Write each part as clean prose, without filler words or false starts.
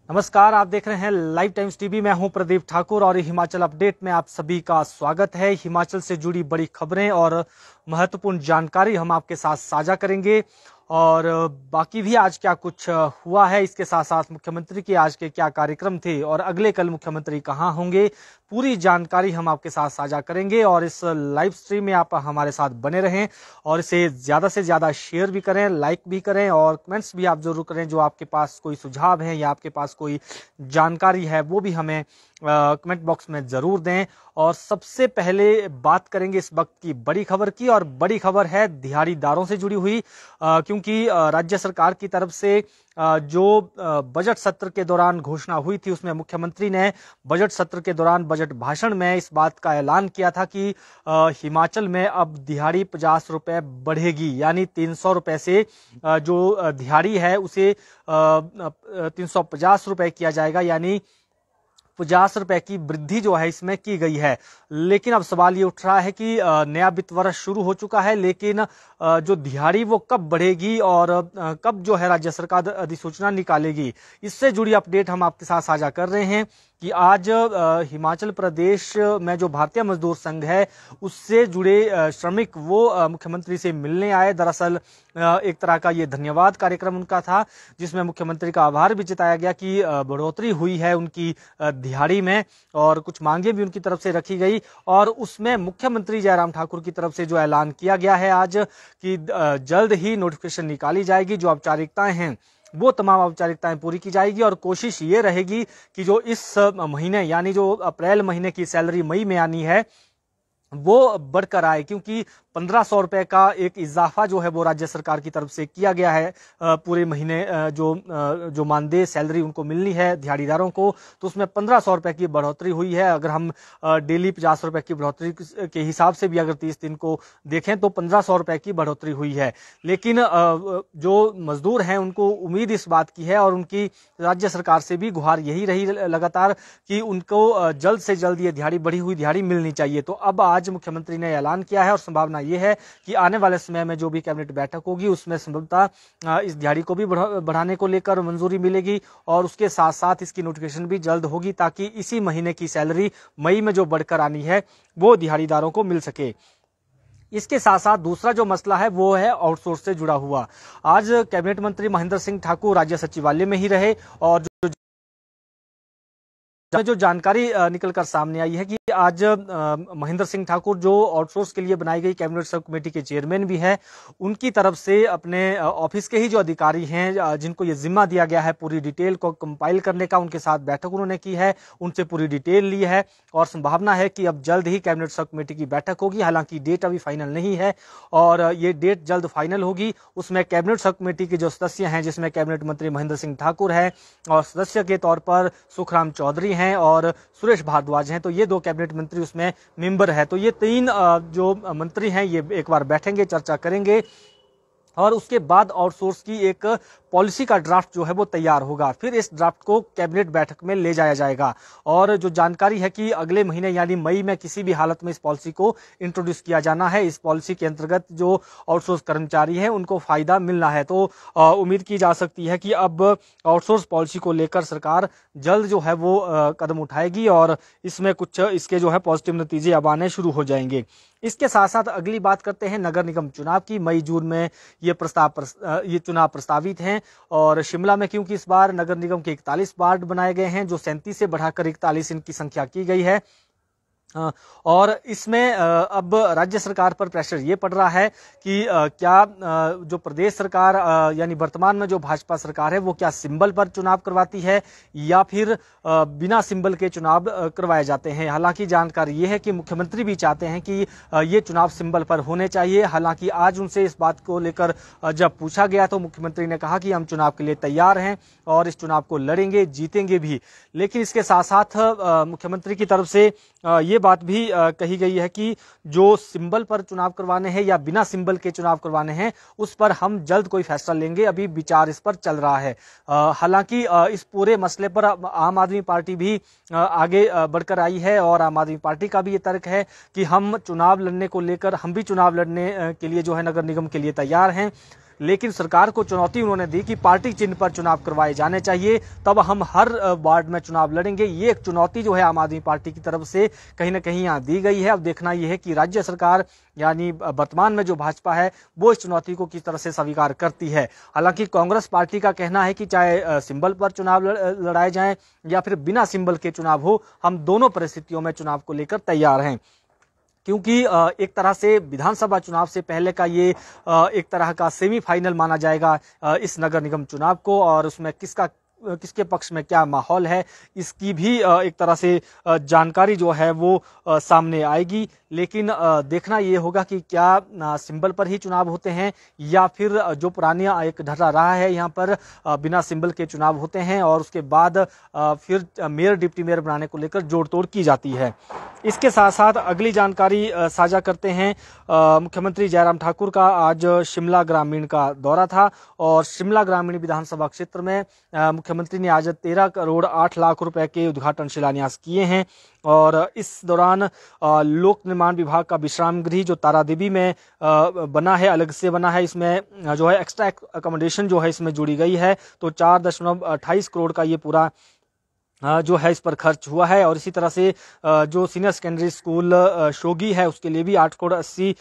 नमस्कार, आप देख रहे हैं लाइव टाइम्स टीवी। मैं हूं प्रदीप ठाकुर और हिमाचल अपडेट में आप सभी का स्वागत है। हिमाचल से जुड़ी बड़ी खबरें और महत्वपूर्ण जानकारी हम आपके साथ साझा करेंगे और बाकी भी आज क्या कुछ हुआ है, इसके साथ साथ मुख्यमंत्री के आज के क्या कार्यक्रम थे और अगले कल मुख्यमंत्री कहां होंगे, पूरी जानकारी हम आपके साथ साझा करेंगे। और इस लाइव स्ट्रीम में आप हमारे साथ बने रहें और इसे ज़्यादा से ज़्यादा शेयर भी करें, लाइक भी करें और कमेंट्स भी आप जरूर करें। जो आपके पास कोई सुझाव है या आपके पास कोई जानकारी है वो भी हमें कमेंट बॉक्स में ज़रूर दें। और सबसे पहले बात करेंगे इस वक्त की बड़ी खबर की, और बड़ी खबर है दिहाड़ीदारों से जुड़ी हुई, क्योंकि राज्य सरकार की तरफ से जो बजट सत्र के दौरान घोषणा हुई थी उसमें मुख्यमंत्री ने बजट सत्र के दौरान बजट भाषण में इस बात का ऐलान किया था कि हिमाचल में अब दिहाड़ी 50 रुपए बढ़ेगी, यानी 300 रुपए से जो दिहाड़ी है उसे 350 रुपए किया जाएगा, यानी 50 रुपए की वृद्धि जो है इसमें की गई है। लेकिन अब सवाल ये उठ रहा है कि नया वित्त वर्ष शुरू हो चुका है, लेकिन जो दिहाड़ी वो कब बढ़ेगी और कब जो है राज्य सरकार अधिसूचना निकालेगी, इससे जुड़ी अपडेट हम आपके साथ साझा कर रहे हैं कि आज हिमाचल प्रदेश में जो भारतीय मजदूर संघ है उससे जुड़े श्रमिक वो मुख्यमंत्री से मिलने आए। दरअसल एक तरह का ये धन्यवाद कार्यक्रम उनका था, जिसमें मुख्यमंत्री का आभार भी जताया गया कि बढ़ोतरी हुई है उनकी दिहाड़ी में और कुछ मांगे भी उनकी तरफ से रखी गई। और उसमें मुख्यमंत्री जयराम ठाकुर की तरफ से जो ऐलान किया गया है आज कि जल्द ही नोटिफिकेशन निकाली जाएगी, जो औपचारिकताएं हैं वो तमाम औपचारिकताएं पूरी की जाएगी और कोशिश ये रहेगी कि जो इस महीने यानी जो अप्रैल महीने की सैलरी मई में आनी है वो बढ़कर आए, क्योंकि 1500 रुपए का एक इजाफा जो है वो राज्य सरकार की तरफ से किया गया है। पूरे महीने जो मानदेय सैलरी उनको मिलनी है दिहाड़ीदारों को, तो उसमें 1500 रुपए की बढ़ोतरी हुई है। अगर हम डेली 50 रुपए की बढ़ोतरी के हिसाब से भी अगर 30 दिन को देखें तो 1500 रुपए की बढ़ोतरी हुई है। लेकिन जो मजदूर हैं उनको उम्मीद इस बात की है और उनकी राज्य सरकार से भी गुहार यही रही लगातार कि उनको जल्द से जल्द ये दिहाड़ी बढ़ी हुई दिहाड़ी मिलनी चाहिए। तो अब आज मुख्यमंत्री ने ऐलान किया है और संभावना ये है कि आने वाले समय में जो भी कैबिनेट बैठक होगी उसमें संभवतः इस दिहाड़ी को भी बढ़ाने को लेकर मंजूरी मिलेगी और उसके साथ साथ इसकी नोटिफिकेशन भी जल्द होगी, ताकि इसी महीने की सैलरी मई में जो बढ़कर आनी है वो दिहाड़ीदारों को मिल सके। इसके साथ साथ दूसरा जो मसला है वो है आउटसोर्स से जुड़ा हुआ। आज कैबिनेट मंत्री महेंद्र सिंह ठाकुर राज्य सचिवालय में ही रहे और जो जानकारी निकल कर सामने आई है कि आज महेंद्र सिंह ठाकुर जो आउटसोर्स के लिए बनाई गई कैबिनेट सब कमेटी के चेयरमैन भी हैं, उनकी तरफ से अपने ऑफिस के ही जो अधिकारी हैं जिनको ये जिम्मा दिया गया है पूरी डिटेल को कंपाइल करने का, उनके साथ बैठक उन्होंने की है, उनसे पूरी डिटेल ली है और संभावना है कि अब जल्द ही कैबिनेट सब कमेटी की बैठक होगी। हालांकि डेट अभी फाइनल नहीं है और ये डेट जल्द फाइनल होगी। उसमें कैबिनेट सब कमेटी के जो सदस्य हैं, जिसमें कैबिनेट मंत्री महेंद्र सिंह ठाकुर है और सदस्य के तौर पर सुखराम चौधरी हैं और सुरेश भारद्वाज हैं, तो ये दो कैबिनेट मंत्री उसमें मेंबर है। तो ये तीन जो मंत्री हैं ये एक बार बैठेंगे, चर्चा करेंगे और उसके बाद आउटसोर्स की एक पॉलिसी का ड्राफ्ट जो है वो तैयार होगा। फिर इस ड्राफ्ट को कैबिनेट बैठक में ले जाया जाएगा और जो जानकारी है कि अगले महीने यानी मई में किसी भी हालत में इस पॉलिसी को इंट्रोड्यूस किया जाना है। इस पॉलिसी के अंतर्गत जो आउटसोर्स कर्मचारी हैं उनको फायदा मिलना है। तो उम्मीद की जा सकती है कि अब आउटसोर्स पॉलिसी को लेकर सरकार जल्द जो है वो कदम उठाएगी और इसमें कुछ इसके जो है पॉजिटिव नतीजे अब आने शुरू हो जाएंगे। इसके साथ साथ अगली बात करते हैं नगर निगम चुनाव की। मई जून में ये चुनाव प्रस्तावित हैं और शिमला में क्योंकि इस बार नगर निगम के 41 वार्ड बनाए गए हैं, जो 37 से बढ़ाकर 41 इनकी संख्या की गई है। और इसमें अब राज्य सरकार पर प्रेशर ये पड़ रहा है कि क्या जो प्रदेश सरकार यानी वर्तमान में जो भाजपा सरकार है वो क्या सिंबल पर चुनाव करवाती है या फिर बिना सिंबल के चुनाव करवाए जाते हैं। हालांकि जानकारी ये है कि मुख्यमंत्री भी चाहते हैं कि ये चुनाव सिंबल पर होने चाहिए। हालांकि आज उनसे इस बात को लेकर जब पूछा गया तो मुख्यमंत्री ने कहा कि हम चुनाव के लिए तैयार हैं और इस चुनाव को लड़ेंगे, जीतेंगे भी। लेकिन इसके साथ साथ मुख्यमंत्री की तरफ से ये बात भी कही गई है कि जो सिंबल पर चुनाव करवाने हैं या बिना सिंबल के चुनाव करवाने हैं उस पर हम जल्द कोई फैसला लेंगे, अभी विचार इस पर चल रहा है। हालांकि इस पूरे मसले पर आम आदमी पार्टी भी आगे बढ़कर आई है और आम आदमी पार्टी का भी ये तर्क है कि हम चुनाव लड़ने को लेकर हम भी चुनाव लड़ने के लिए जो है नगर निगम के लिए तैयार हैं, लेकिन सरकार को चुनौती उन्होंने दी कि पार्टी चिन्ह पर चुनाव करवाए जाने चाहिए, तब हम हर वार्ड में चुनाव लड़ेंगे। ये एक चुनौती जो है आम आदमी पार्टी की तरफ से कहीं ना कहीं यहाँ दी गई है। अब देखना यह है कि राज्य सरकार यानी वर्तमान में जो भाजपा है वो इस चुनौती को किस तरह से स्वीकार करती है। हालांकि कांग्रेस पार्टी का कहना है कि चाहे सिंबल पर चुनाव लड़ाए जाएं या फिर बिना सिंबल के चुनाव हो, हम दोनों परिस्थितियों में चुनाव को लेकर तैयार हैं, क्योंकि एक तरह से विधानसभा चुनाव से पहले का ये एक तरह का सेमीफाइनल माना जाएगा इस नगर निगम चुनाव को, और उसमें किसके पक्ष में क्या माहौल है इसकी भी एक तरह से जानकारी जो है वो सामने आएगी। लेकिन देखना ये होगा कि क्या सिंबल पर ही चुनाव होते हैं या फिर जो पुराना एक ढर्रा रहा है यहाँ पर बिना सिंबल के चुनाव होते हैं और उसके बाद फिर मेयर डिप्टी मेयर बनाने को लेकर जोड़ तोड़ की जाती है। इसके साथ साथ अगली जानकारी साझा करते हैं। मुख्यमंत्री जयराम ठाकुर का आज शिमला ग्रामीण का दौरा था और शिमला ग्रामीण विधानसभा क्षेत्र में मुख्यमंत्री ने आज 13 करोड़ 8 लाख रुपए के उद्घाटन शिलान्यास किए हैं। और इस दौरान लोक निर्माण विभाग का विश्राम गृह जो तारादेवी में बना है, अलग से बना है, इसमें जो है एक्स्ट्रा अकोमोडेशन जो है इसमें जुड़ी गई है, तो 4.28 करोड़ का ये पूरा जो है इस पर खर्च हुआ है। और इसी तरह से जो सीनियर सेकेंडरी स्कूल शोगी है उसके लिए भी 8 करोड़ 80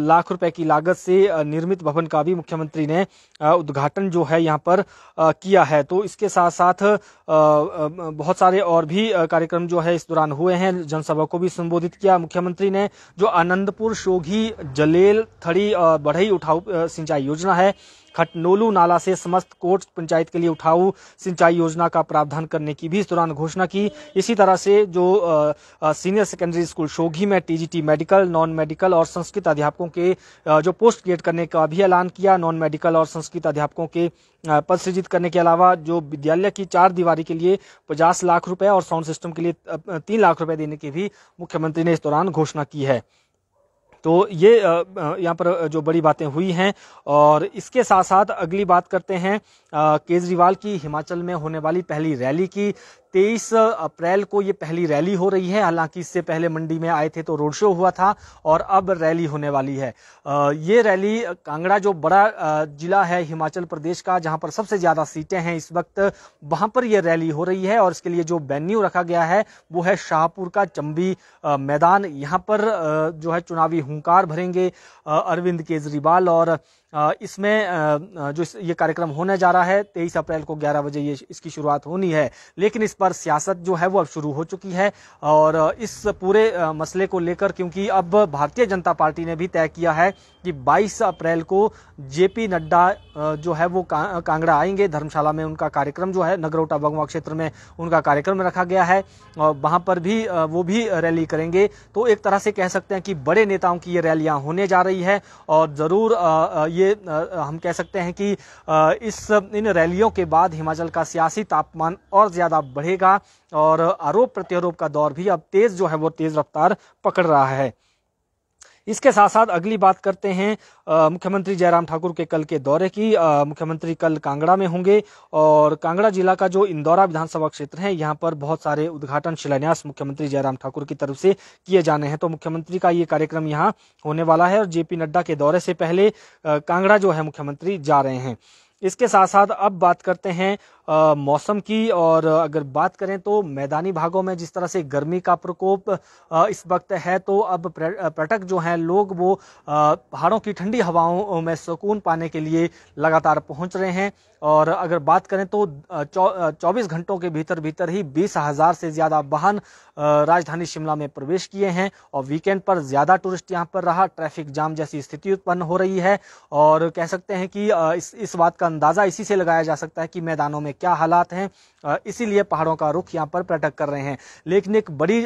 लाख रुपए की लागत से निर्मित भवन का भी मुख्यमंत्री ने उद्घाटन जो है यहाँ पर किया है। तो इसके साथ साथ बहुत सारे और भी कार्यक्रम जो है इस दौरान हुए हैं। जनसभा को भी संबोधित किया मुख्यमंत्री ने। जो आनंदपुर शोघी जलेल थड़ी बढ़ई उठाऊ सिंचाई योजना है, खटनोलू नाला से समस्त कोट पंचायत के लिए उठाऊ सिंचाई योजना का प्रावधान करने की भी इस दौरान घोषणा की। इसी तरह से जो सीनियर सेकेंडरी स्कूल शोघी में टीजीटी मेडिकल, नॉन मेडिकल और संस्कृत अध्यापकों के जो पोस्ट क्रिएट करने का भी ऐलान किया। नॉन मेडिकल और संस्कृत अध्यापकों के पद सृजित करने के अलावा जो विद्यालय की 4 दीवारी के लिए 50 लाख रुपए और साउंड सिस्टम के लिए 3 लाख रुपए देने की भी मुख्यमंत्री ने इस दौरान घोषणा की है। तो ये यहाँ पर जो बड़ी बातें हुई हैं। और इसके साथ साथ अगली बात करते हैं केजरीवाल की हिमाचल में होने वाली पहली रैली की। 23 अप्रैल को ये पहली रैली हो रही है। हालांकि इससे पहले मंडी में आए थे तो रोड शो हुआ था और अब रैली होने वाली है। ये रैली कांगड़ा जो बड़ा जिला है हिमाचल प्रदेश का, जहां पर सबसे ज्यादा सीटें हैं इस वक्त, वहां पर ये रैली हो रही है। और इसके लिए जो वेन्यू रखा गया है वो है शाहपुर का चंबी मैदान। यहाँ पर जो है चुनावी हुंकार भरेंगे अरविंद केजरीवाल। और इसमें जो ये कार्यक्रम होने जा रहा है 23 अप्रैल को 11 बजे ये इसकी शुरुआत होनी है। लेकिन इस पर सियासत जो है वो अब शुरू हो चुकी है। और इस पूरे मसले को लेकर, क्योंकि अब भारतीय जनता पार्टी ने भी तय किया है कि 22 अप्रैल को जेपी नड्डा जो है वो कांगड़ा आएंगे। धर्मशाला में उनका कार्यक्रम जो है, नगरोटा बगवा क्षेत्र में उनका कार्यक्रम रखा गया है और वहां पर भी वो भी रैली करेंगे। तो एक तरह से कह सकते हैं कि बड़े नेताओं की ये रैलियां होने जा रही है। और जरूर ये हम कह सकते हैं कि इन रैलियों के बाद हिमाचल का सियासी तापमान और ज्यादा बढ़ेगा और आरोप प्रत्यारोप का दौर भी अब तेज जो है वो तेज रफ्तार पकड़ रहा है। इसके साथ साथ अगली बात करते हैं मुख्यमंत्री जयराम ठाकुर के कल के दौरे की। मुख्यमंत्री कल कांगड़ा में होंगे और कांगड़ा जिला का जो इंदौरा विधानसभा क्षेत्र है यहाँ पर बहुत सारे उद्घाटन शिलान्यास मुख्यमंत्री जयराम ठाकुर की तरफ से किए जाने हैं। तो मुख्यमंत्री का ये कार्यक्रम यहाँ होने वाला है और जेपी नड्डा के दौरे से पहले कांगड़ा जो है मुख्यमंत्री जा रहे हैं। इसके साथ साथ अब बात करते हैं मौसम की। और अगर बात करें तो मैदानी भागों में जिस तरह से गर्मी का प्रकोप इस वक्त है, तो अब पर्यटक जो हैं लोग वो पहाड़ों की ठंडी हवाओं में सुकून पाने के लिए लगातार पहुंच रहे हैं। और अगर बात करें तो 24 घंटों के भीतर ही 20,000 से ज्यादा वाहन राजधानी शिमला में प्रवेश किए हैं। और वीकेंड पर ज्यादा टूरिस्ट यहां पर रहा, ट्रैफिक जाम जैसी स्थिति उत्पन्न हो रही है। और कह सकते हैं कि इस बात का अंदाजा इसी से लगाया जा सकता है कि मैदानों में क्या हालात हैं। इसीलिए पहाड़ों का रुख यहाँ पर पर्यटक कर रहे हैं। लेकिन एक बड़ी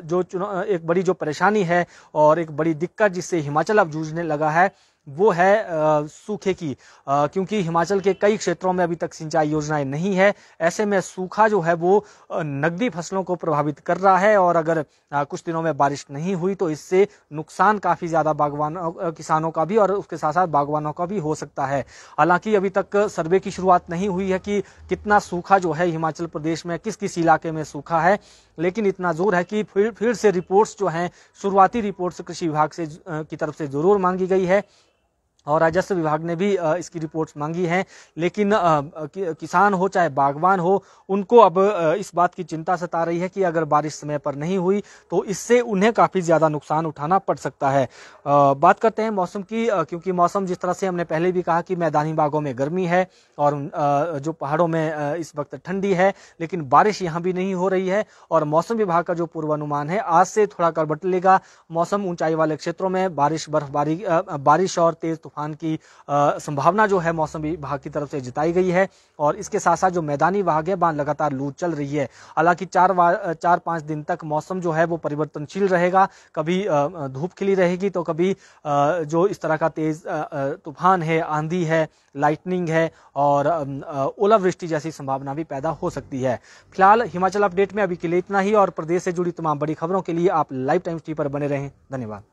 जो परेशानी है और एक बड़ी दिक्कत जिससे हिमाचल अब जूझने लगा है वो है सूखे की, क्योंकि हिमाचल के कई क्षेत्रों में अभी तक सिंचाई योजनाएं नहीं है। ऐसे में सूखा जो है वो नकदी फसलों को प्रभावित कर रहा है। और अगर कुछ दिनों में बारिश नहीं हुई तो इससे नुकसान काफी ज्यादा किसानों का भी और उसके साथ साथ बागवानों का भी हो सकता है। हालांकि अभी तक सर्वे की शुरुआत नहीं हुई है कि कितना सूखा जो है हिमाचल प्रदेश में किस किस इलाके में सूखा है। लेकिन इतना जोर है कि फिर से रिपोर्ट्स जो हैं, शुरुआती रिपोर्ट्स कृषि विभाग से की तरफ से जरूर मांगी गई है। और राजस्व विभाग ने भी इसकी रिपोर्ट्स मांगी हैं, लेकिन किसान हो चाहे बागवान हो, उनको अब इस बात की चिंता सता रही है कि अगर बारिश समय पर नहीं हुई तो इससे उन्हें काफ़ी ज़्यादा नुकसान उठाना पड़ सकता है। बात करते हैं मौसम की, क्योंकि मौसम जिस तरह से हमने पहले भी कहा कि मैदानी भागों में गर्मी है और जो पहाड़ों में इस वक्त ठंडी है, लेकिन बारिश यहाँ भी नहीं हो रही है। और मौसम विभाग का जो पूर्वानुमान है आज से थोड़ा गड़बड़ लेगा। मौसम ऊंचाई वाले क्षेत्रों में बारिश, बर्फबारी, बारिश और तेज तूफान की संभावना जो है मौसम विभाग की तरफ से जताई गई है। और इसके साथ साथ जो मैदानी भाग है वहां लगातार लू चल रही है। हालांकि 4-5 दिन तक मौसम जो है वो परिवर्तनशील रहेगा, कभी धूप खिली रहेगी तो कभी जो इस तरह का तेज तूफान है, आंधी है, लाइटनिंग है और ओलावृष्टि जैसी संभावना भी पैदा हो सकती है। फिलहाल हिमाचल अपडेट में अभी के लिए इतना ही, और प्रदेश से जुड़ी तमाम बड़ी खबरों के लिए आप लाइव टाइम्स टीवी पर बने रहें। धन्यवाद।